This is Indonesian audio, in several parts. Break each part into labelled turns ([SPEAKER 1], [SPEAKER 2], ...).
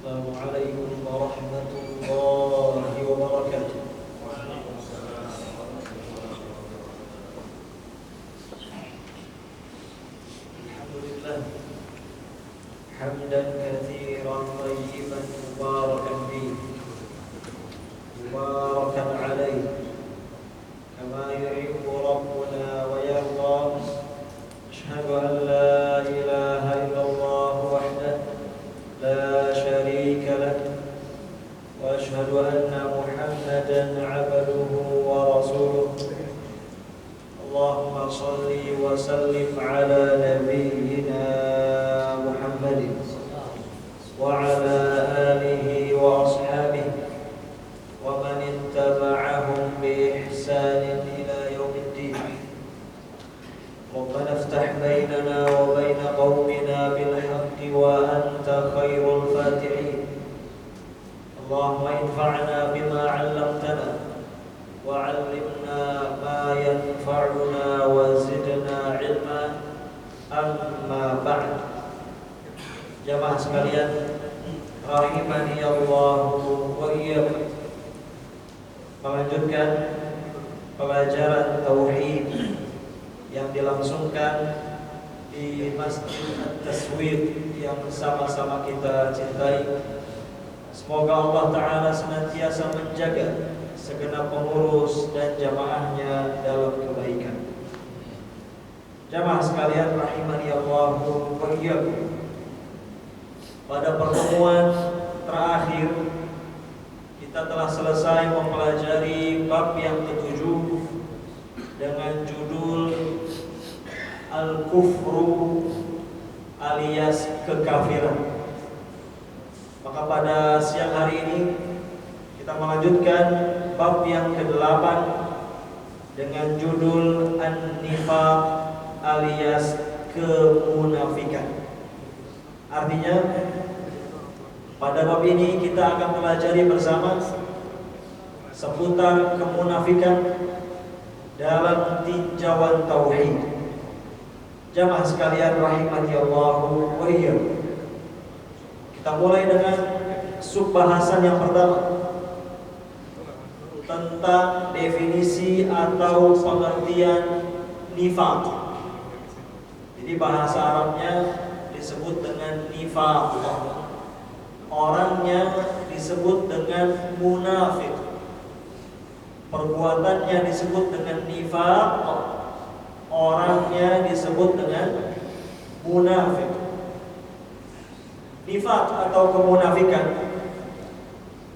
[SPEAKER 1] Assalamualaikum warahmatullahi wabarakatuh. Alhamdulillah hamdan katsiran thayyiban mubarakan fihi mubarakan alaihi kama yuhibbu rabbuna wa yarda. Asyhadu an la ilaha illallah wahdahu la syarika lah wa asyhadu anna Muhammadan 'abduhu wa rasuluh. Allahumma shalli wa sallim ala nabiyyina Muhammadin wa ala alihi wa ashabihi wa man ittaba'ahum bi ihsanin ila yaumiddin. Rabbana iftah bainana wa bain qaumina bil haqqi wa anta khairul fatihin. Allahumma infa'na bima 'allamtana wa 'allimna ma yanfa'una wa zidna 'ilma. Amma ba'd. Jamaah sekalian rahimani Allah wa iyyakum. Melanjutkan pelajaran tauhid yang dilangsungkan di Masjid At-Taswib yang sama-sama kita cintai. Semoga Allah Ta'ala senantiasa menjaga segenap pengurus dan jamaahnya dalam kebaikan. Jamaah sekalian rahimani Allah wa iyyakum. Pada pertemuan terakhir kita telah selesai mempelajari bab yang ketujuh dengan judul Al-Kufru alias kekafiran. Maka pada siang hari ini kita melanjutkan bab yang ke-8 dengan judul An-Nifaq alias kemunafikan. Artinya pada bab ini kita akan pelajari bersama seputar kemunafikan dalam tinjauan tauhid. Jamaah sekalian rahimani Allah wa iyyakum. Kita mulai dengan subbahasan yang pertama tentang definisi atau pengertian nifaq. Jadi bahasa Arabnya disebut dengan nifaq. Orangnya disebut dengan munafik. Perbuatannya disebut dengan nifaq. Orangnya disebut dengan munafik. Nifaq atau kemunafikan,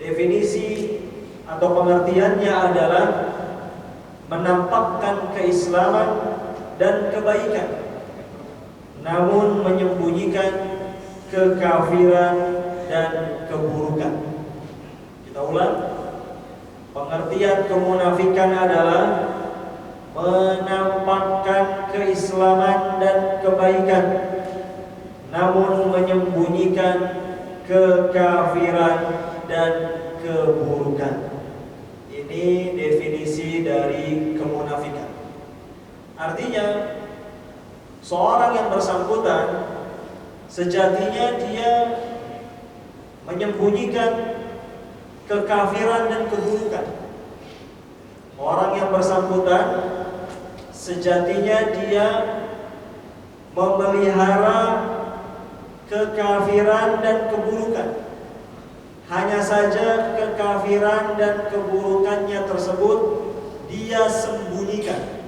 [SPEAKER 1] definisi atau pengertiannya adalah menampakkan keislaman dan kebaikan, namun menyembunyikan kekafiran dan keburukan. Kita ulang. Pengertian kemunafikan adalah menampakkan keislaman dan kebaikan, namun menyembunyikan kekafiran dan keburukan. Ini definisi dari kemunafikan. Artinya, seorang yang bersangkutan sejatinya dia menyembunyikan kekafiran dan keburukan. Orang yang bersangkutan sejatinya dia memelihara kekafiran dan keburukan. Hanya saja kekafiran dan keburukannya tersebut dia sembunyikan.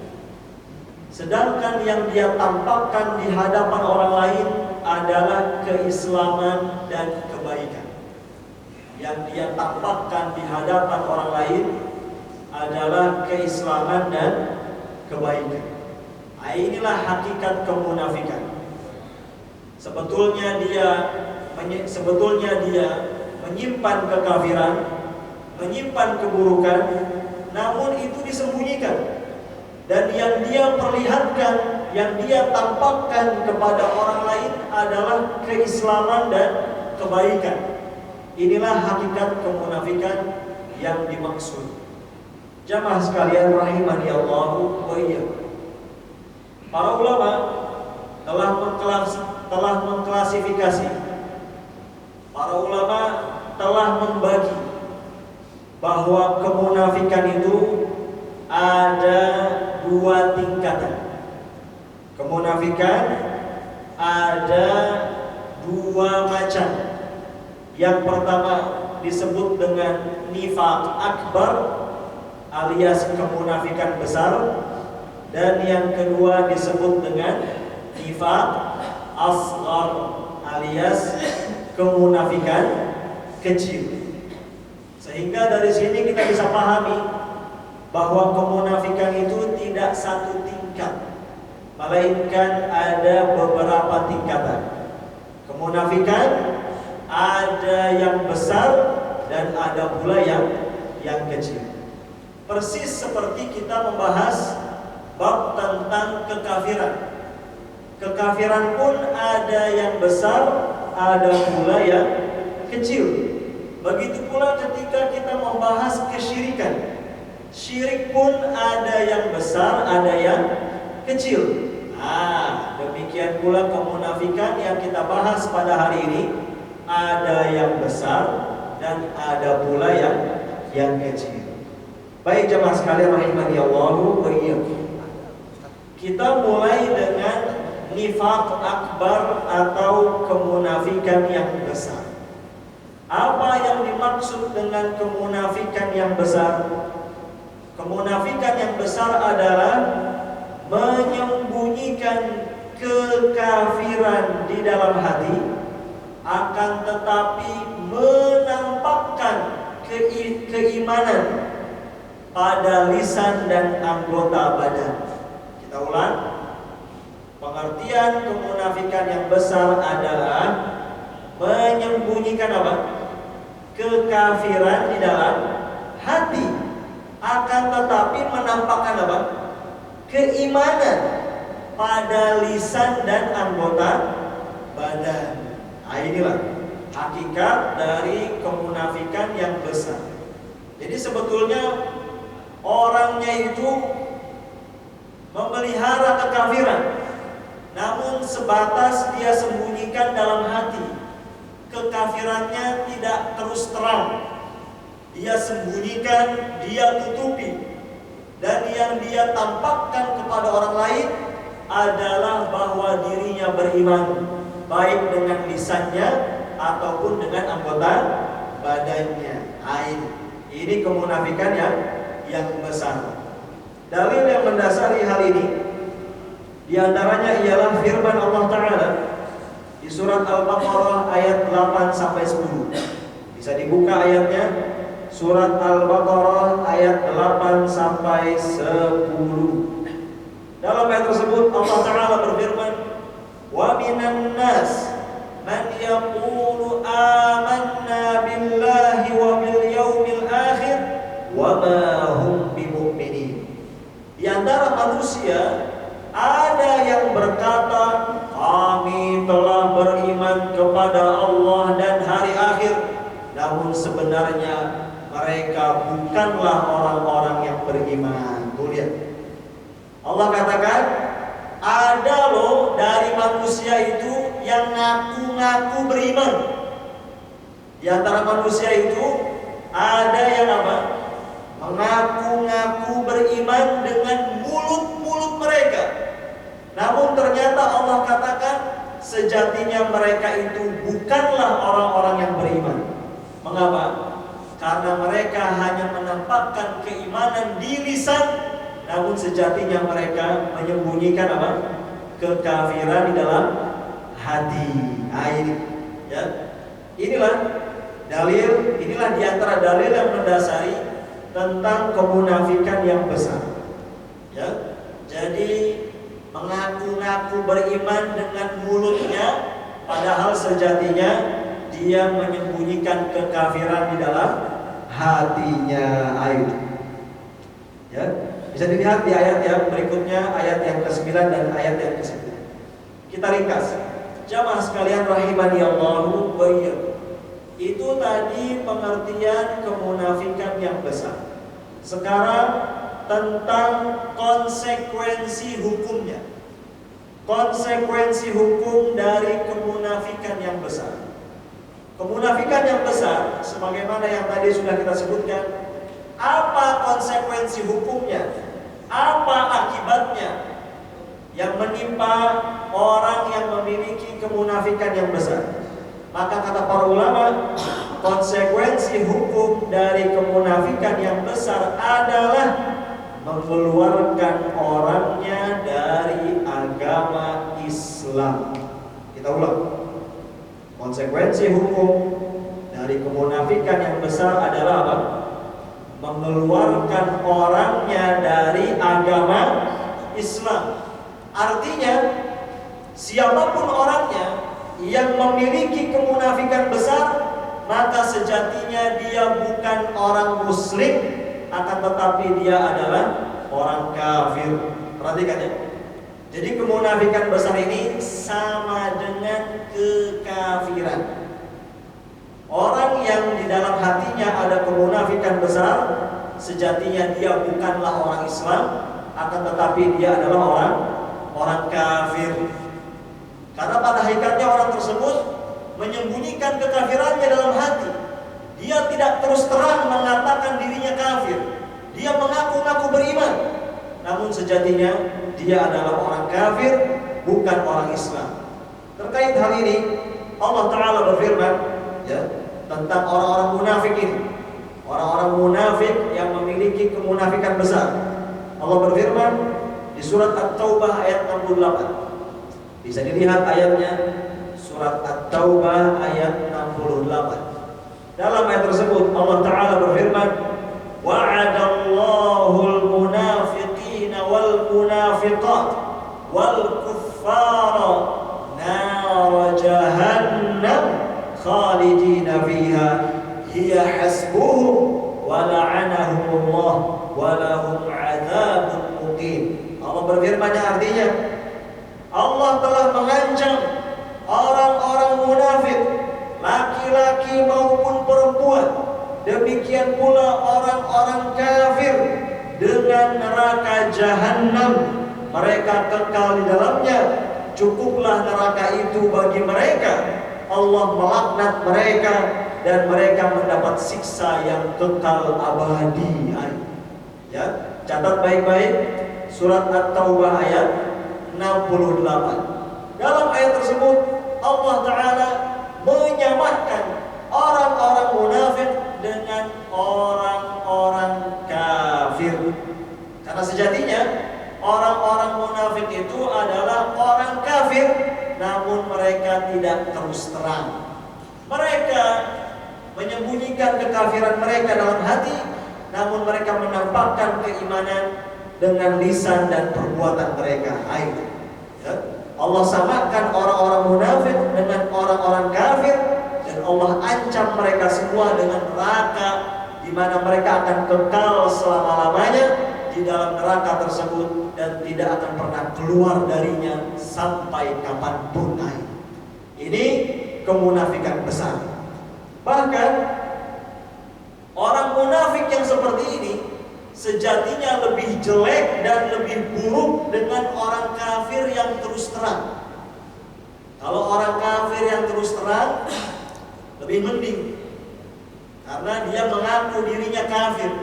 [SPEAKER 1] Sedangkan yang dia tampakkan di hadapan orang lain adalah keislaman dan kebaikan. Yang dia tampakkan di hadapan orang lain adalah keislaman dan kebaikan. Nah, inilah hakikat kemunafikan. Sebetulnya dia menyimpan kekafiran, menyimpan keburukan, namun itu disembunyikan. Dan yang dia perlihatkan, yang dia tampakkan kepada orang lain adalah keislaman dan kebaikan. Inilah hakikat kemunafikan yang dimaksud. Jamaah sekalian rahimani Allah wa iyyakum. Para ulama telah mengklasifikasi
[SPEAKER 2] Para ulama telah membagi bahwa kemunafikan itu ada dua tingkatan. Kemunafikan ada dua macam. Yang pertama disebut dengan nifaq akbar alias kemunafikan besar, dan yang kedua disebut dengan nifaq asghar alias kemunafikan kecil. Sehingga dari sini kita bisa pahami bahwa kemunafikan itu tidak satu tingkat, melainkan ada beberapa tingkatan. Kemunafikan ada yang besar dan ada pula yang kecil. Persis seperti kita membahas bab tentang kekafiran. Kekafiran pun ada yang besar, ada pula yang kecil. Begitu pula ketika kita membahas kesyirikan. Syirik pun ada yang besar, ada yang kecil. Demikian pula kemunafikan yang kita bahas pada hari ini, ada yang besar dan ada pula yang kecil. Baik jemaah sekalian rahimani Allah wa iyyakum. Kita mulai dengan nifaq akbar atau kemunafikan yang besar. Apa yang dimaksud dengan kemunafikan yang besar? Kemunafikan yang besar adalah menyembunyikan kekafiran di dalam hati, akan tetapi menampakkan keimanan pada lisan dan anggota badan. Kita ulang. Pengertian kemunafikan yang besar adalah menyembunyikan apa? Kekafiran di dalam hati, akan tetapi menampakkan apa? Keimanan pada lisan dan anggota badan. Inilah hakikat dari kemunafikan yang besar. Jadi sebetulnya orangnya itu memelihara kekafiran, namun sebatas dia sembunyikan dalam hati. Kekafirannya tidak terus terang, dia sembunyikan, dia tutupi. Dan yang dia tampakkan kepada orang lain adalah bahwa dirinya beriman, baik dengan lisannya ataupun dengan anggota badannya. Ini kemunafikan yang besar. Dalil yang mendasari hal ini diantaranya ialah firman Allah Ta'ala di surat Al-Baqarah ayat 8 sampai 10. Bisa dibuka ayatnya. Surat Al-Baqarah ayat 8 sampai 10. Dalam ayat tersebut Allah Ta'ala berfirman, "Wa minan nas man yaqulu amanna billahi wa bil yaumil akhir wa ma hum bimu'minin." Di antara manusia ada yang berkata, "Kami telah beriman kepada Allah dan hari akhir," namun sebenarnya mereka bukanlah orang-orang yang beriman. Tuh lihat, Allah katakan ada loh dari manusia itu yang ngaku-ngaku beriman. Di antara manusia itu ada yang apa? Mengaku-ngaku beriman dengan mulut-mulut mereka. Namun ternyata Allah katakan sejatinya mereka itu bukanlah orang-orang yang beriman. Mengapa? Karena mereka hanya menampakkan keimanan di lisan, namun sejatinya mereka menyembunyikan apa? Kekafiran di dalam hati. Ini, ya. Inilah dalil, inilah diantara dalil yang mendasari tentang kemunafikan yang besar. Ya, jadi mengaku-ngaku beriman dengan mulutnya, padahal sejatinya dia menyembunyikan kekafiran di dalam hatinya. Ya, bisa dilihat di ayat yang berikutnya, ayat yang ke-9 dan ayat yang ke-10. Kita ringkas. Jamaah sekalian rahimani Allahu wa iyyakum. Itu tadi pengertian kemunafikan yang besar. Sekarang tentang konsekuensi hukumnya. Konsekuensi hukum dari kemunafikan yang besar. Kemunafikan yang besar, sebagaimana yang tadi sudah kita sebutkan, apa konsekuensi hukumnya? Apa akibatnya yang menimpa orang yang memiliki kemunafikan yang besar? Maka kata para ulama, konsekuensi hukum dari kemunafikan yang besar adalah mengeluarkan orangnya dari agama Islam. Kita ulang. Konsekuensi hukum dari kemunafikan yang besar adalah apa? Mengeluarkan orangnya dari agama Islam. Artinya, siapapun orangnya yang memiliki kemunafikan besar, maka sejatinya dia bukan orang muslim, akan tetapi dia adalah orang kafir. Perhatikan ya. Jadi kemunafikan besar ini sama dengan kekafiran. Orang yang di dalam hatinya ada kemunafikan besar, sejatinya dia bukanlah orang Islam, akan tetapi dia adalah orang kafir. Karena pada hakikatnya orang tersebut menyembunyikan kekafirannya dalam hati. Dia tidak terus terang mengatakan dirinya kafir. Dia mengaku-ngaku beriman, namun sejatinya dia adalah orang kafir, bukan orang Islam. Terkait hal ini, Allah Ta'ala berfirman ya, tentang orang-orang munafik ini. Orang-orang munafik yang memiliki kemunafikan besar. Allah berfirman di surat At-Taubah ayat 68. Bisa dilihat ayatnya, surat At-Taubah ayat 68. Dalam ayat tersebut Allah Ta'ala berfirman, wa'adallahul munafiqina wal munafiqat wal kuffara nar jahannam khalidina fiha hiya hasbuhum wa la'anahumullah wa lahum 'adzabun muqim. Allah berfirman yang artinya, Allah telah mengancam orang-orang munafik, laki-laki maupun perempuan, demikian pula orang-orang kafir, dengan neraka jahanam. Mereka kekal di dalamnya. Cukuplah neraka itu bagi mereka. Allah melaknat mereka dan mereka mendapat siksa yang kekal abadi. Ya, catat baik-baik surat At-Taubah ayat 68. Dalam ayat tersebut Allah Ta'ala menyamakan orang-orang munafik dengan orang-orang kafir. Karena sejatinya orang-orang munafik itu adalah orang kafir, namun mereka tidak terus terang. Mereka menyembunyikan kekafiran mereka dalam hati, namun mereka menampakkan keimanan dengan lisan dan perbuatan mereka. Ya. Allah samakan orang-orang munafik dengan orang-orang kafir, dan Allah ancam mereka semua dengan neraka, di mana mereka akan kekal selama-lamanya di dalam neraka tersebut dan tidak akan pernah keluar darinya sampai kapanpun. Ini kemunafikan besar. Bahkan orang munafik yang seperti ini sejatinya lebih jelek dan lebih buruk dengan orang kafir yang terus terang. Kalau orang kafir yang terus terang lebih mending, karena dia mengaku dirinya kafir.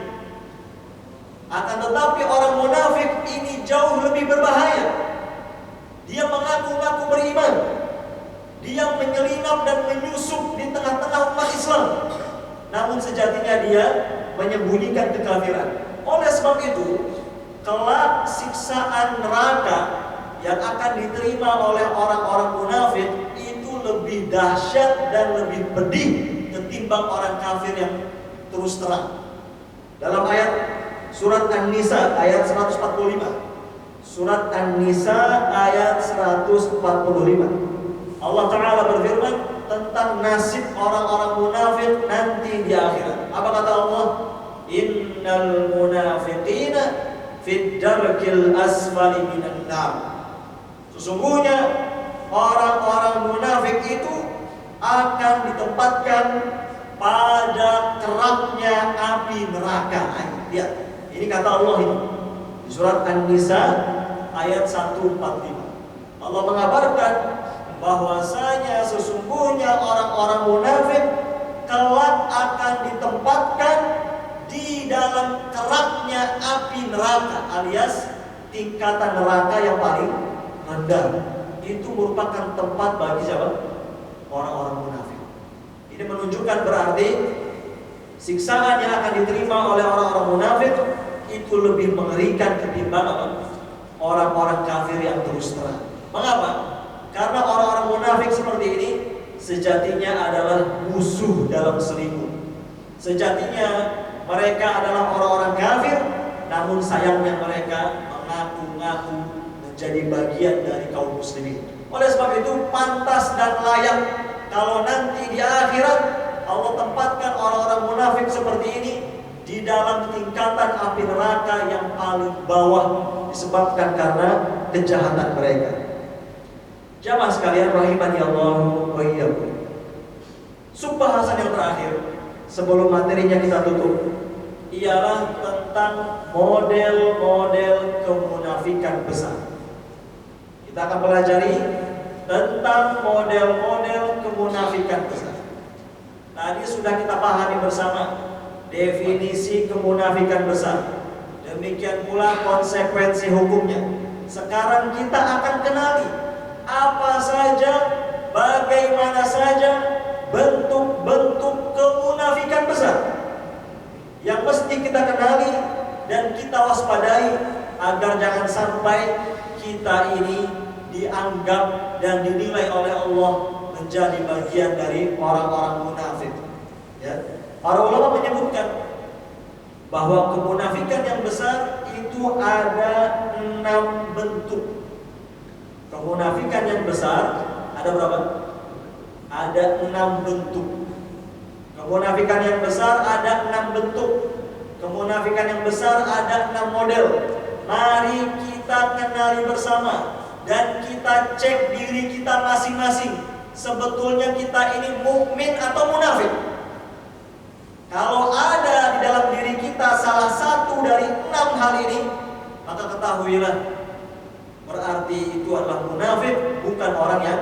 [SPEAKER 2] Akan tetapi orang munafik ini jauh lebih berbahaya. Dia mengaku-ngaku beriman, dia menyelinap dan menyusup di tengah-tengah umat Islam, namun sejatinya dia menyembunyikan kekafiran. Oleh sebab itu, kelak siksaan neraka yang akan diterima oleh orang-orang munafik itu lebih dahsyat dan lebih pedih ketimbang orang kafir yang terus terang. Dalam ayat surat An-Nisa ayat 145. Surat An-Nisa ayat 145. Allah Ta'ala berfirman tentang nasib orang-orang munafik nanti di akhirat. Apa kata Allah? Innal munafiqina fid darkil asfali minan nar. Sesungguhnya orang-orang munafik itu akan ditempatkan pada keraknya api neraka. Lihat, ini kata Allah ini di surat An-Nisa ayat 145. Allah mengabarkan bahwasanya sesungguhnya orang-orang munafik kelak akan ditempatkan di dalam keraknya api neraka, alias tingkatan neraka yang paling rendah. Itu merupakan tempat bagi siapa? Orang-orang munafik. Ini menunjukkan berarti siksaan yang akan diterima oleh orang-orang munafik itu lebih mengerikan ketimbang orang-orang kafir yang terus terang. Mengapa? Karena orang-orang munafik seperti ini sejatinya adalah musuh dalam selimut. Sejatinya mereka adalah orang-orang kafir, namun sayangnya mereka mengaku-ngaku menjadi bagian dari kaum muslimin. Oleh sebab itu pantas dan layak kalau nanti di akhirat Allah tempatkan orang-orang munafik seperti ini di dalam tingkatan api neraka yang paling bawah disebabkan karena kejahatan mereka. Jamaah sekalian rahimani Allah wa iyyakum. Subbahasan yang terakhir sebelum materinya kita tutup ialah tentang model-model kemunafikan besar. Kita akan pelajari tentang model-model kemunafikan besar. Tadi sudah kita pahami bersama definisi kemunafikan besar. Demikian pula konsekuensi hukumnya. Sekarang kita akan kenali apa saja, bagaimana saja bentuk-bentuk kemunafikan besar yang mesti kita kenali dan kita waspadai agar jangan sampai kita ini dianggap dan dinilai oleh Allah menjadi bagian dari orang-orang munafik. Ya. Para ulama menyebutkan bahwa kemunafikan yang besar itu ada 6 bentuk. Kemunafikan yang besar ada berapa? Ada 6 bentuk. Kemunafikan yang besar ada 6 bentuk. Kemunafikan yang besar ada 6 model. Mari kita kenali bersama dan kita cek diri kita masing-masing. Sebetulnya kita ini mukmin atau munafik? Kalau ada di dalam diri kita salah satu dari 6 hal ini, maka ketahuilah berarti itu adalah munafik, bukan orang yang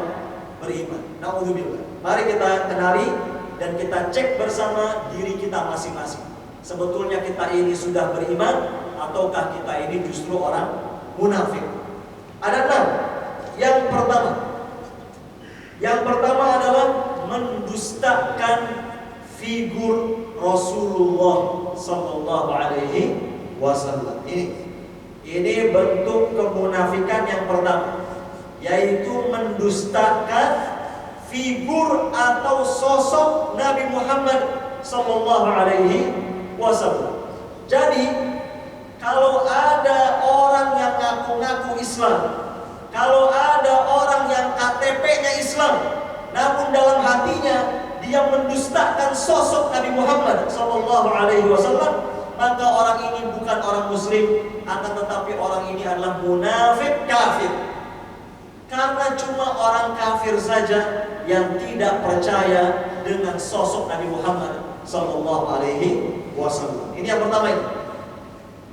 [SPEAKER 2] beriman. Na'udzubillah. Mari kita kenali dan kita cek bersama diri kita masing-masing. Sebetulnya kita ini sudah beriman ataukah kita ini justru orang munafik? Ada 6. Yang pertama adalah mendustakan figur Rasulullah sallallahu alaihi wasallam. Ini bentuk kemunafikan yang pertama, yaitu mendustakan figur atau sosok Nabi Muhammad sallallahu alaihi wasallam. Jadi, kalau ada orang yang ngaku-ngaku Islam, kalau ada orang yang KTP-nya Islam, namun dalam hatinya dia mendustakan sosok Nabi Muhammad sallallahu alaihi wasallam, maka orang ini bukan orang muslim, akan tetapi orang ini adalah munafik kafir. Karena cuma orang kafir saja yang tidak percaya dengan sosok Nabi Muhammad sallallahu alaihi wasallam. Ini yang pertama ini.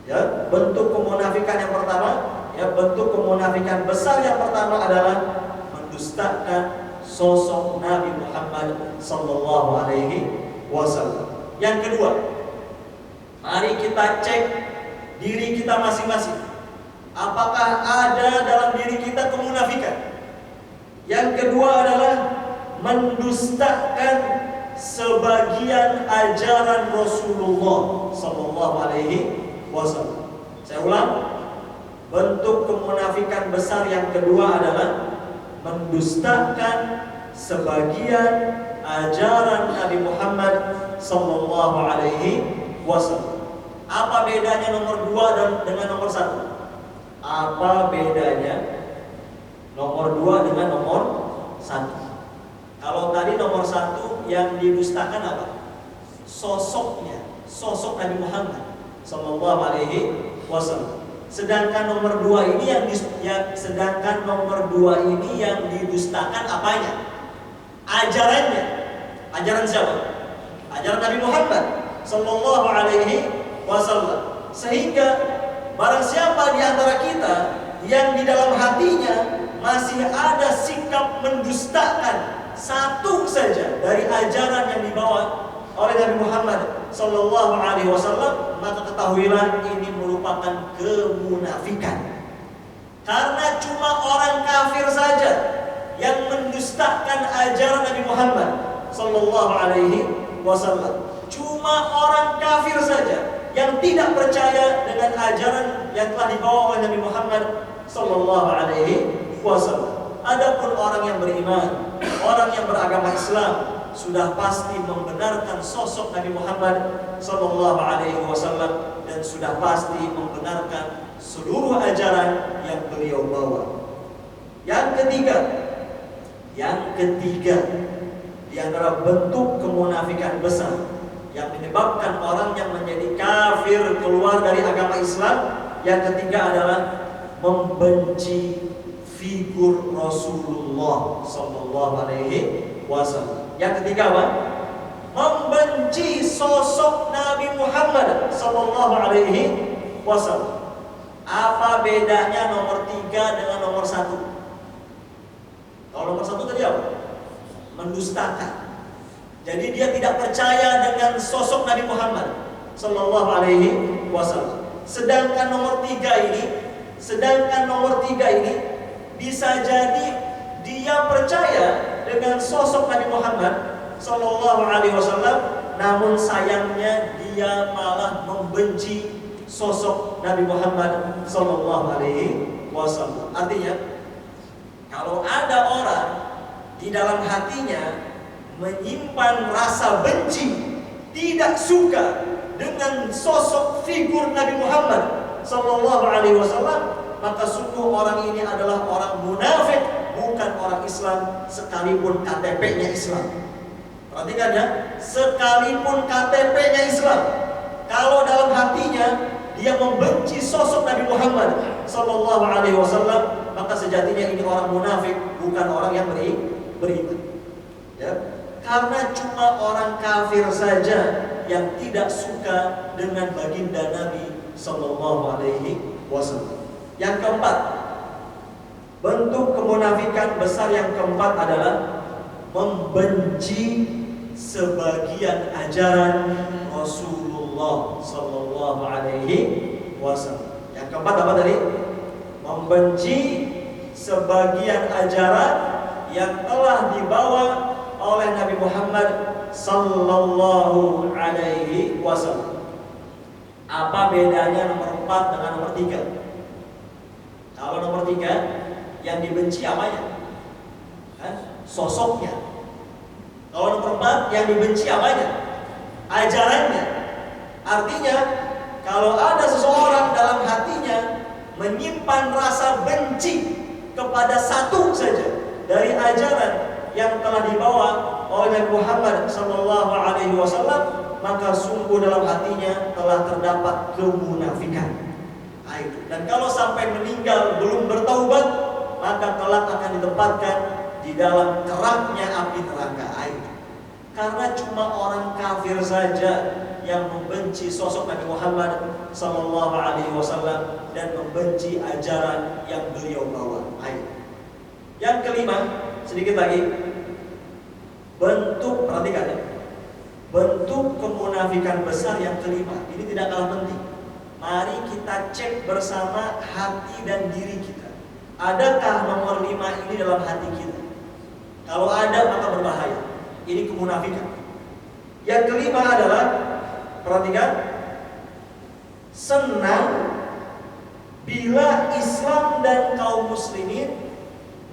[SPEAKER 2] Ya, bentuk kemunafikan yang pertama, ya, bentuk kemunafikan besar yang pertama adalah mendustakan sosok Nabi Muhammad sallallahu alaihi wasallam. Yang kedua, mari kita cek diri kita masing-masing. Apakah ada dalam diri kita kemunafikan? Yang kedua adalah mendustakan sebagian ajaran Rasulullah sallallahu alaihi wasallam. Saya ulang, bentuk kemunafikan besar yang kedua adalah mendustakan sebagian ajaran Nabi Muhammad sallallahu alaihi wasallam. Apa bedanya nomor 2 dengan nomor 1? Apa bedanya nomor 2 dengan nomor 1? Kalau tadi nomor 1 yang didustakan apa? Sosoknya, sosok Nabi Muhammad sallallahu alaihi wasallam. Sedangkan nomor 2 ini yang didustakan apanya? Ajarannya. Ajaran siapa? Ajaran Nabi Muhammad sallallahu alaihi wasallam. Sehingga barang siapa di antara kita yang di dalam hatinya masih ada sikap mendustakan satu saja dari ajaran yang dibawa oleh Nabi Muhammad Sallallahu Alaihi Wasallam, maka ketahuilah ini merupakan kemunafikan. Karena cuma orang kafir saja yang mendustakan ajaran Nabi Muhammad Sallallahu Alaihi Wasallam. Cuma orang kafir saja yang tidak percaya dengan ajaran yang telah dibawa oleh Nabi Muhammad Sallallahu Alaihi Wasallam. Adapun orang yang beriman, orang yang beragama Islam, sudah pasti membenarkan sosok Nabi Muhammad Sallallahu Alaihi Wasallam dan sudah pasti membenarkan seluruh ajaran yang beliau bawa. Yang ketiga di antara bentuk kemunafikan besar yang menyebabkan orang yang menjadi kafir keluar dari agama Islam, yang ketiga adalah membenci figur Rasulullah Sallallahu Alaihi Wasallam. Yang ketiga apa? Membenci sosok Nabi Muhammad Sallallahu Alaihi Wasallam. Apa bedanya nomor 3 dengan nomor 1? Kalau nomor 1 tadi apa? Mendustakan. Jadi dia tidak percaya dengan sosok Nabi Muhammad Sallallahu Alaihi Wasallam. Sedangkan nomor 3 ini bisa jadi dia percaya dengan sosok Nabi Muhammad Sallallahu Alaihi Wasallam, namun sayangnya dia malah membenci sosok Nabi Muhammad Sallallahu Alaihi Wasallam. Artinya, kalau ada orang di dalam hatinya menyimpan rasa benci, tidak suka dengan sosok figur Nabi Muhammad Sallallahu Alaihi Wasallam, maka sungguh orang ini adalah orang munafik, bukan orang Islam, sekalipun KTP-nya Islam. Perhatikan ya, sekalipun KTP-nya Islam, kalau dalam hatinya dia membenci sosok Nabi Muhammad Sallallahu Alaihi Wasallam, maka sejatinya ini orang munafik, bukan orang yang beriman. Ya, karena cuma orang kafir saja yang tidak suka dengan baginda Nabi Sallallahu Alaihi Wasallam. Yang keempat, bentuk kemunafikan besar yang keempat adalah membenci sebagian ajaran Rasulullah Sallallahu Alaihi Wasallam. Yang keempat apa tadi? Membenci sebagian ajaran yang telah dibawa oleh Nabi Muhammad Sallallahu Alaihi Wasallam. Apa bedanya nomor 4 dengan nomor 3? Kalau nomor 3, yang dibenci apanya? Sosoknya. Kalau nomor 4, yang dibenci apanya? Ajarannya. Artinya, kalau ada seseorang dalam hatinya menyimpan rasa benci kepada satu saja dari ajaran yang telah dibawa oleh Nabi Muhammad Sallallahu Alaihi Wasallam, maka sungguh dalam hatinya telah terdapat kemunafikan. Dan kalau sampai meninggal belum bertaubat, maka kelak akan ditempatkan di dalam keraknya api neraka. Karena cuma orang kafir saja yang membenci sosok Nabi Muhammad Sallallahu Alaihi Wasallam dan membenci ajaran yang beliau bawa. Yang kelima, sedikit lagi, bentuk, perhatikan ya, bentuk kemunafikan besar yang kelima. Ini tidak kalah penting. Mari kita cek bersama hati dan diri kita. Adakah nomor 5 ini dalam hati kita? Kalau ada, maka berbahaya. Ini kemunafikan. Yang kelima adalah, perhatikan, senang bila Islam dan kaum muslimin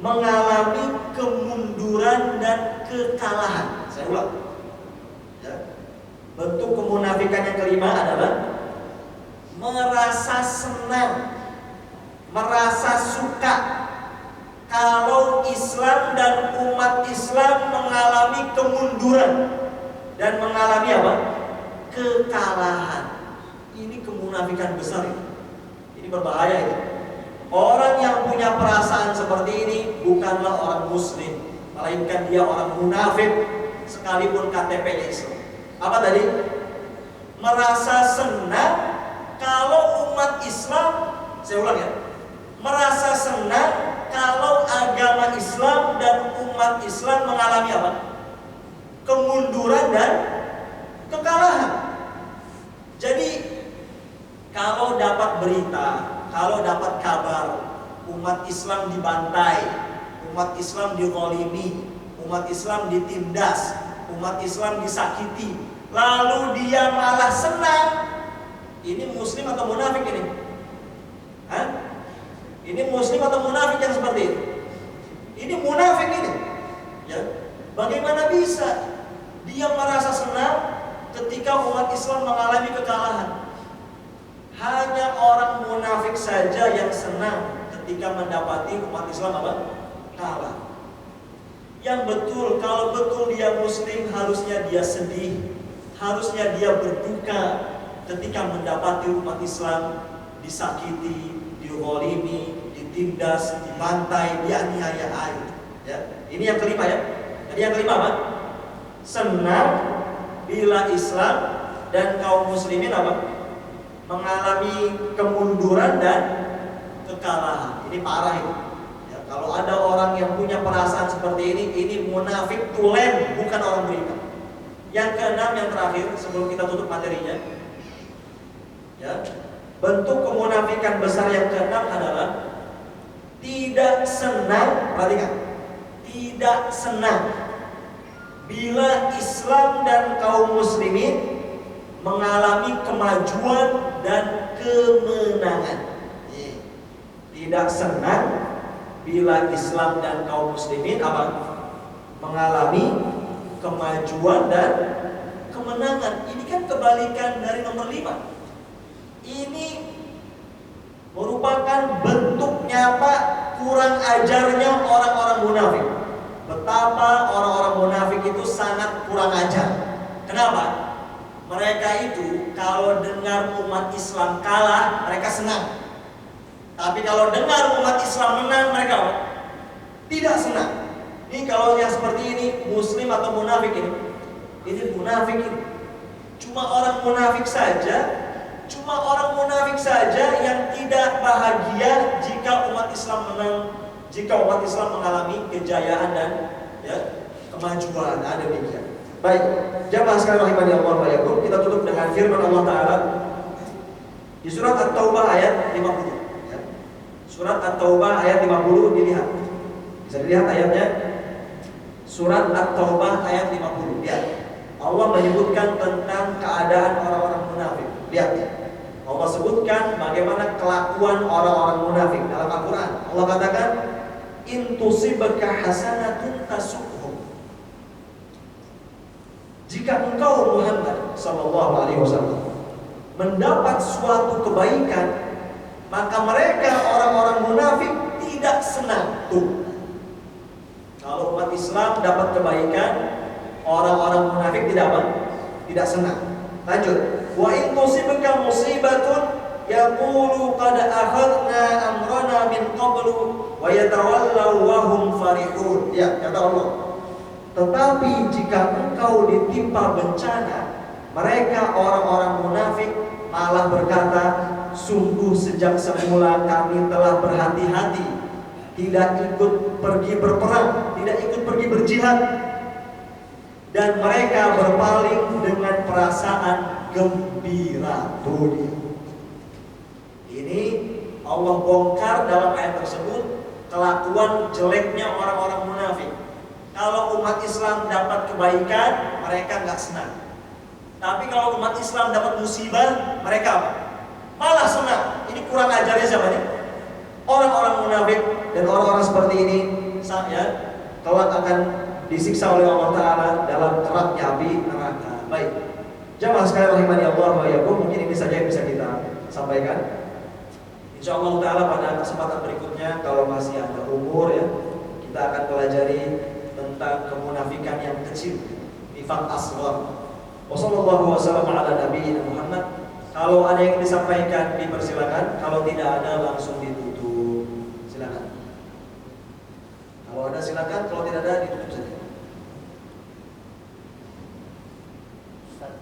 [SPEAKER 2] mengalami kemunduran dan kekalahan. Saya ulang ya. Bentuk kemunafikan yang kelima adalah merasa senang, merasa suka kalau Islam dan umat Islam mengalami kemunduran dan mengalami apa? Kekalahan. Ini kemunafikan besar ini. Ini berbahaya ini. Orang yang punya perasaan seperti ini bukanlah orang muslim, melainkan dia orang munafik sekalipun KTP-nya Islam. Apa tadi? Merasa senang kalau umat Islam, saya ulang ya, merasa senang kalau agama Islam dan umat Islam mengalami apa? Kemunduran dan kekalahan. Jadi kalau dapat berita, kalau dapat kabar umat Islam dibantai, umat Islam dizalimi, umat Islam ditindas, umat Islam disakiti, lalu dia malah senang, ini muslim atau munafik ini? Hah? Ini muslim atau munafik yang seperti ini? Ini munafik ini. Ya. Bagaimana bisa dia merasa senang ketika umat Islam mengalami kekalahan? Hanya orang munafik saja yang senang ketika mendapati umat Islam apa? Kalah. Yang betul, kalau betul dia muslim, harusnya dia sedih, harusnya dia berduka ketika mendapati umat Islam disakiti, dizalimi, ditindas, dibantai, dianiaya. Ya. Ini yang kelima ya. Jadi yang kelima apa? Senang bila Islam dan kaum muslimin apa? Mengalami kemunduran dan kekalahan. Ini parah ini. Ya, kalau ada orang yang punya perasaan seperti ini munafik tulen, bukan orang beriman. Yang keenam, yang terakhir sebelum kita tutup materinya. Ya. Bentuk kemunafikan besar yang keenam adalah tidak senang, perhatikan, tidak senang bila Islam dan kaum muslimin mengalami kemajuan dan kemenangan. Tidak senang bila Islam dan kaum muslimin apa? Mengalami kemajuan dan kemenangan. Ini kan kebalikan dari nomor 5. Ini merupakan bentuk nyata kurang ajarnya orang-orang munafik. Betapa orang-orang munafik itu sangat kurang ajar. Kenapa? Mereka itu kalau dengar umat Islam kalah, mereka senang. Tapi kalau dengar umat Islam menang, mereka apa? Tidak senang. Ini kalau yang seperti ini, muslim atau munafik ini? Ini munafik ini. Cuma orang munafik saja yang tidak bahagia jika umat Islam menang, jika umat Islam mengalami kejayaan dan ya, kemajuan. Ada demikian. Baik, jamaah sekalian rahimani Allah wa iyyakum, kita tutup dengan firman Allah Ta'ala di surat At-Taubah ayat 50 ya. Surat At-Taubah ayat 50 dilihat. Bisa dilihat ayatnya. Surat At-Taubah ayat 50. Lihat. Allah menyebutkan tentang keadaan orang-orang munafik. Lihat. Allah sebutkan bagaimana kelakuan orang-orang munafik dalam Al-Qur'an. Allah katakan, "In tusibaka hasanatun tasuk." Jika engkau Muhammad sallallahu alaihi wasallam mendapat suatu kebaikan, maka mereka orang-orang munafik tidak senang. Tuh. Kalau umat Islam dapat kebaikan, orang-orang munafik tidak apa? Tidak senang. Lanjut. Wa in tusibaka musibatun yaqulu qad akhadna amrana min qablu wa yatawallaw wa hum farihun. Ya, kata Allah. Tetapi jika engkau ditimpa bencana, mereka orang-orang munafik malah berkata, sungguh sejak semula kami telah berhati-hati, tidak ikut pergi berperang, tidak ikut pergi berjihad, dan mereka berpaling dengan perasaan gembira. Ini Allah bongkar dalam ayat tersebut kelakuan jeleknya orang-orang munafik. Kalau umat Islam dapat kebaikan, mereka nggak senang. Tapi kalau umat Islam dapat musibah, mereka apa? Malah senang. Ini kurang ajarnya siapa nih? Orang-orang munafik dan orang-orang seperti ini, ya, kelak akan disiksa oleh Allah Ta'ala dalam keraknya api neraka. Baik, jamaah sekalian rahimani Allah wa iyyakum, mungkin ini saja yang bisa kita sampaikan. InsyaAllah Ta'ala pada kesempatan berikutnya, kalau masih ada umur ya, kita akan pelajari tentang kemunafikan yang kecil, nifaq asghar. Wassallallahu wasallam ala nabiyina Muhammad. Kalau ada yang disampaikan dipersilakan, kalau tidak ada langsung ditutup. Silakan. Kalau ada silakan, kalau tidak ada ditutup saja.
[SPEAKER 3] Ustaz,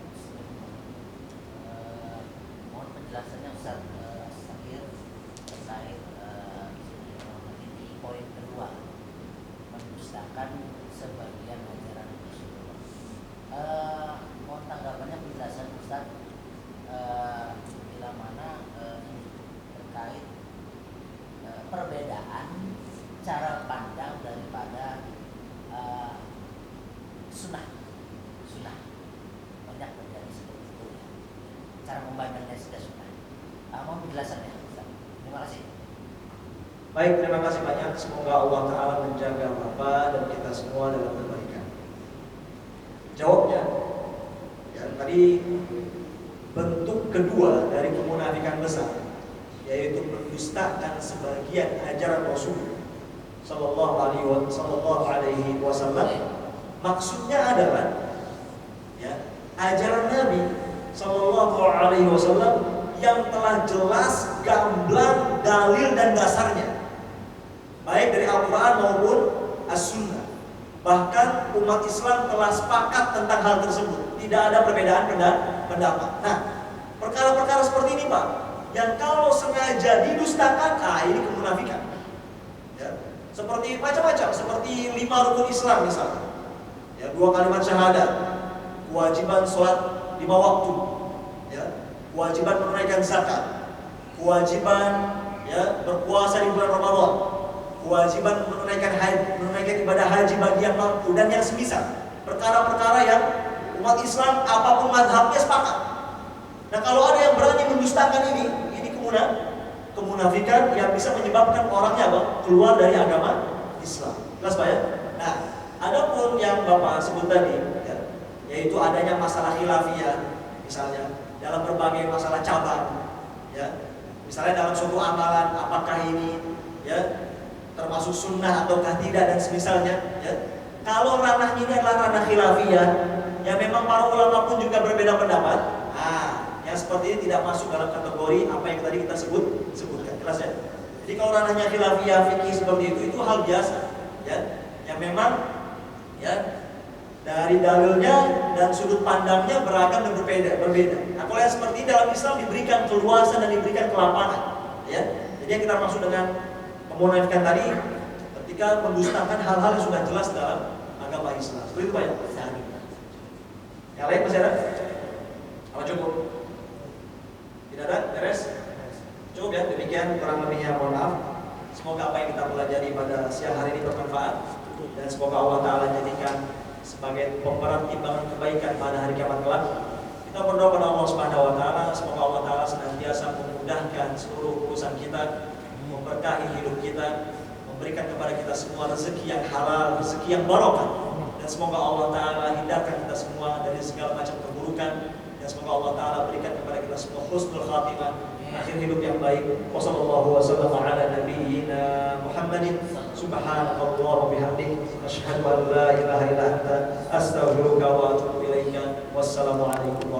[SPEAKER 3] mohon penjelasannya Ustaz, akhir terkait di poin Terima kasih.
[SPEAKER 2] Baik, terima kasih banyak. Semoga Allah Ta'ala menjaga Bapak dan kita semua dalam kebaikan. Jawabnya, ya, tadi bentuk kedua dari kemunafikan besar, yaitu mendustakan sebagian ajaran Rasul Sallallahu Alaihi Wasallam. Maksudnya adalah, ya, ajaran Nabi Sallallahu Alaihi Wasallam yang telah jelas, gamblang, dalil dan dasarnya, baik dari Al-Quran maupun As-Sunnah. Bahkan umat Islam telah sepakat tentang hal tersebut, tidak ada perbedaan pendapat. Nah, perkara-perkara seperti ini, Pak, yang kalau sengaja didustakan, ini kemunafikan. Ya, seperti macam-macam, seperti 5 rukun Islam misalnya, ya, 2 kalimat syahadat, kewajiban sholat 5 waktu, ya, kewajiban menunaikan zakat, kewajiban, ya, berpuasa di bulan Ramadan, kewajiban menunaikan ibadah haji bagi yang mampu, dan yang semisal. Perkara-perkara yang umat Islam apapun mazhabnya sepakat. Nah, kalau ada yang berani mendustakan ini kemunafikan yang bisa menyebabkan orangnya keluar dari agama Islam. Jelas Pak ya? Nah, adapun yang Bapak sebut tadi, ya, yaitu adanya masalah khilafiyah, misalnya dalam berbagai masalah cabang, ya, misalnya dalam suatu amalan, apakah ini, ya, termasuk sunnah ataukah tidak dan semisalnya, ya. Kalau ranah ini adalah ranah khilafiyah, ya memang para ulama pun juga berbeda pendapat. Yang seperti ini tidak masuk dalam kategori apa yang tadi kita sebutkan, jelas ya. Jadi kalau ranahnya khilafiyah fikih seperti itu hal biasa, ya, yang memang, ya, dari dalilnya dan sudut pandangnya beragam dan berbeda. Nah, kalau yang seperti ini dalam Islam diberikan keluasan dan diberikan kelapangan, ya. Jadi yang kita maksud dengan kemunafikan tadi ketika mendustakan hal-hal yang sudah jelas dalam agama Islam. Seperti itu Pak ya? Yang lain masih ada? Apa cukup? Tidak ada? Beres? Cukup ya? Demikian kurang lebihnya, mohon maaf. Semoga apa yang kita pelajari pada siang hari ini bermanfaat, dan semoga Allah Ta'ala jadikan sebagai pemberat timbangan kebaikan pada hari kiamat kelak. Kita berdoa pada Allah Subhanahu wa Ta'ala, semoga Allah Ta'ala senantiasa memudahkan seluruh urusan kita, memberkahi hidup kita, memberikan kepada kita semua rezeki yang halal, rezeki yang barokah, dan semoga Allah Ta'ala hindarkan kita semua dari segala macam keburukan, dan semoga Allah Ta'ala berikan kepada kita semua husnul khatimah, akhir hidup yang baik. Wassallallahu wasallam ala nabiyyina Muhammadin, subhanallahi wa bihamdihi, asyhadu an la ilaha illa anta, astaghfiruka wa atubu ilaika. Wassalamu alaikum.